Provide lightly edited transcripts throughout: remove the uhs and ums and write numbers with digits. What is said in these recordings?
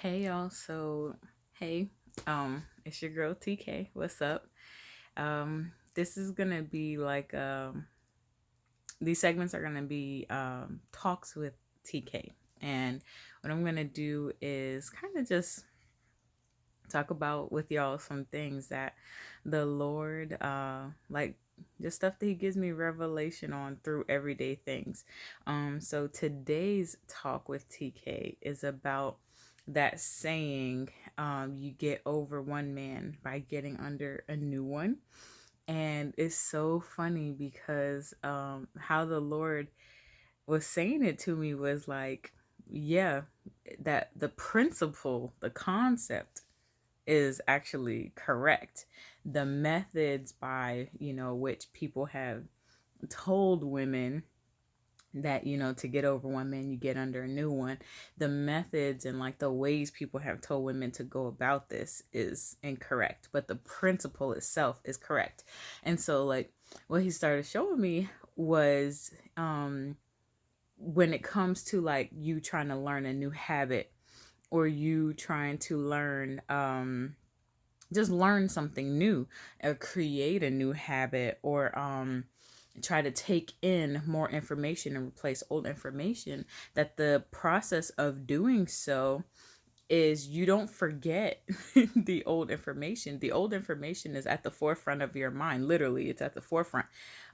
Hey y'all, hey, it's your girl TK. What's up? This is gonna be these segments are gonna be talks with TK, and what I'm gonna do is kind of just talk about with y'all some things that the Lord, just stuff that He gives me revelation on through everyday things. So today's talk with TK is about that saying, you get over one man by getting under a new one. And it's so funny because how the Lord was saying it to me was like, yeah, that the principle, the concept is actually correct. The methods by, which people have told women that, to get over one man, you get under a new one. The methods and like the ways people have told women to go about this is incorrect, but the principle itself is correct. And so, like, what he started showing me was when it comes to like you trying to learn a new habit or you trying to learn just learn something new or create a new habit or try to take in more information and replace old information, that the process of doing so is you don't forget the old information is at the forefront of your mind. Literally, it's at the forefront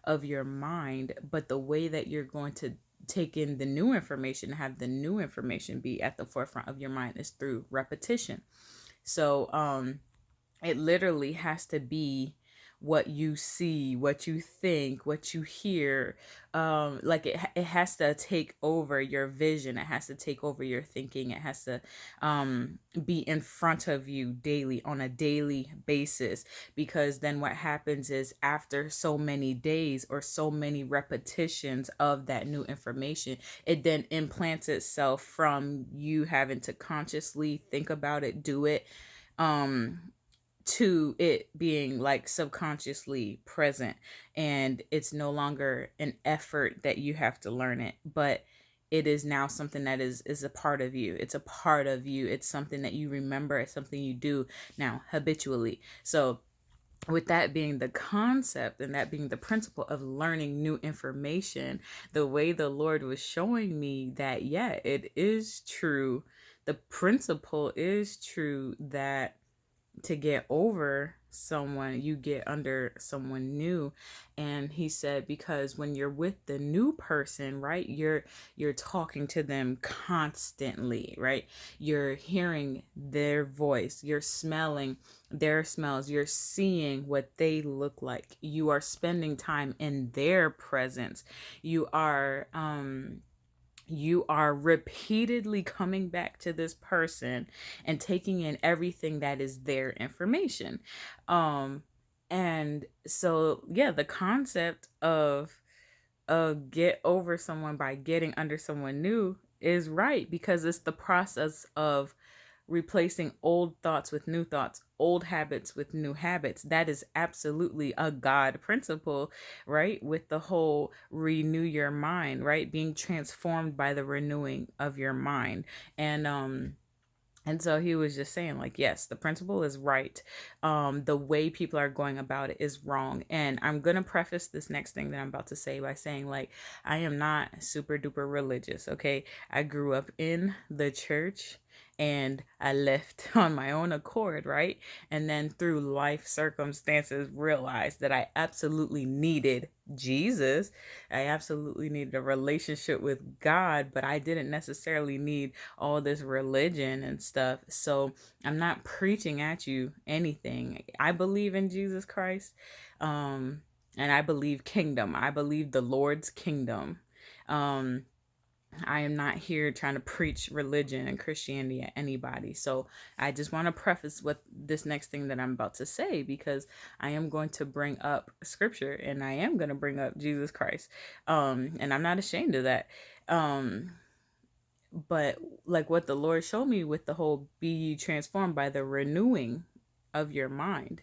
of your mind, but the way that you're going to take in the new information, have the new information be at the forefront of your mind, is through repetition. So it literally has to be what you see, what you think, what you hear. It has to take over your vision. It has to take over your thinking. It has to be in front of you daily, on a daily basis. Because then what happens is, after so many days or so many repetitions of that new information, it then implants itself from you having to consciously think about it, do it, um to it being like subconsciously present, and it's no longer an effort that you have to learn it, but it is now something that is a part of you. It's a part of you. It's something that you remember. It's something you do now habitually. So with that being the concept and that being the principle of learning new information, the way the Lord was showing me that, yeah, it is true. The principle is true that to get over someone, you get under someone new. And he said, because when you're with the new person, right, you're talking to them constantly, right? You're hearing their voice, you're smelling their smells, you're seeing what they look like, you are spending time in their presence, you are repeatedly coming back to this person and taking in everything that is their information. um and so, yeah, the concept of get over someone by getting under someone new is right, because it's the process of replacing old thoughts with new thoughts, old habits with new habits. That is absolutely a God principle, right? With the whole renew your mind, right? Being transformed by the renewing of your mind. And so he was just saying, like, yes, the principle is right. The way people are going about it is wrong. And I'm going to preface this next thing that I'm about to say by saying, like, I am not super duper religious, okay? I grew up in the church and I left on my own accord, right? And then through life circumstances, realized that I absolutely needed Jesus. I absolutely needed a relationship with God, but I didn't necessarily need all this religion and stuff. So I'm not preaching at you anything. I believe in Jesus Christ. And I believe kingdom. I believe the Lord's kingdom. Um, I am not here trying to preach religion and Christianity at anybody. So I just want to preface with this next thing that I'm about to say, because I am going to bring up scripture and I am going to bring up Jesus Christ. And I'm not ashamed of that. Um, but like what the Lord showed me with the whole be ye transformed by the renewing of your mind,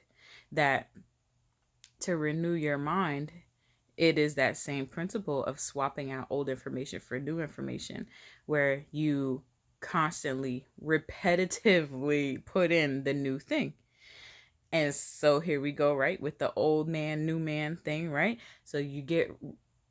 that to renew your mind, it is that same principle of swapping out old information for new information, where you constantly, repetitively put in the new thing. And so here we go, right? With the old man, new man thing, right? So you get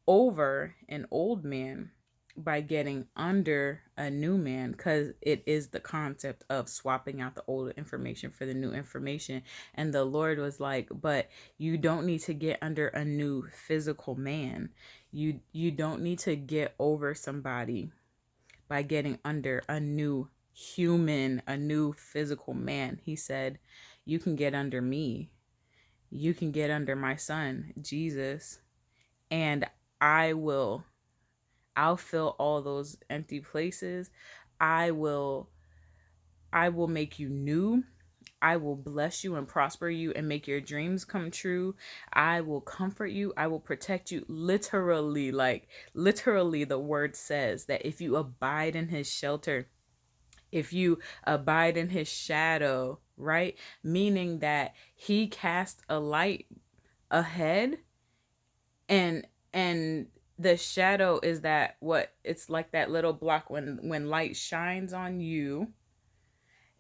over an old man by getting under a new man, because it is the concept of swapping out the old information for the new information. And the Lord was like, but you don't need to get under a new physical man. You don't need to get over somebody by getting under a new human, a new physical man. He said, you can get under me. You can get under my son, Jesus, and I'll fill all those empty places. I will make you new. I will bless you and prosper you and make your dreams come true. I will comfort you. I will protect you. Literally, the word says that if you abide in his shelter, if you abide in his shadow, right? Meaning that he cast a light ahead, and the shadow is that, what it's like, that little block when light shines on you,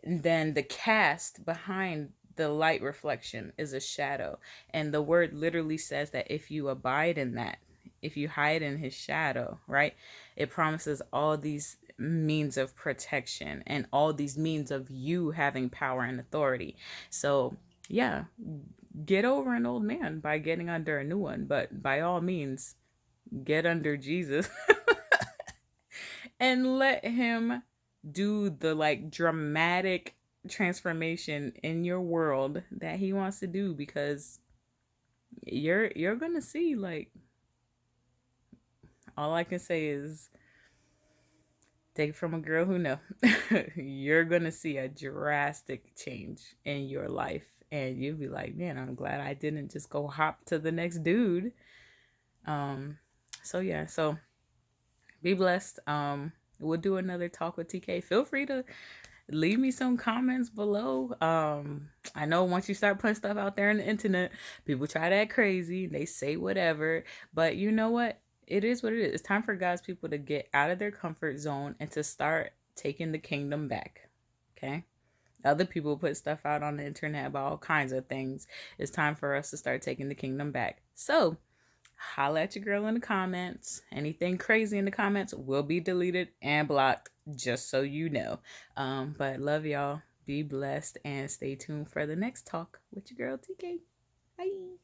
and then the cast behind the light reflection is a shadow. And the word literally says that if you abide in that, if you hide in his shadow, right, it promises all these means of protection and all these means of you having power and authority. So yeah, get over an old man by getting under a new one, but by all means, get under Jesus and let him do the dramatic transformation in your world that he wants to do, because you're gonna see, all I can say is take it from a girl who know. You're gonna see a drastic change in your life, and you'll be like, man, I'm glad I didn't just go hop to the next dude. So yeah, so be blessed. We'll do another talk with TK. Feel free to leave me some comments below. I know once you start putting stuff out there on the internet, people try to act crazy. They say whatever, but you know what? It is what it is. It's time for God's people to get out of their comfort zone and to start taking the kingdom back. Okay? Other people put stuff out on the internet about all kinds of things. It's time for us to start taking the kingdom back. So, holla at your girl in the comments. Anything crazy in the comments will be deleted and blocked, just so you know. But love y'all. Be blessed and stay tuned for the next talk with your girl TK. Bye.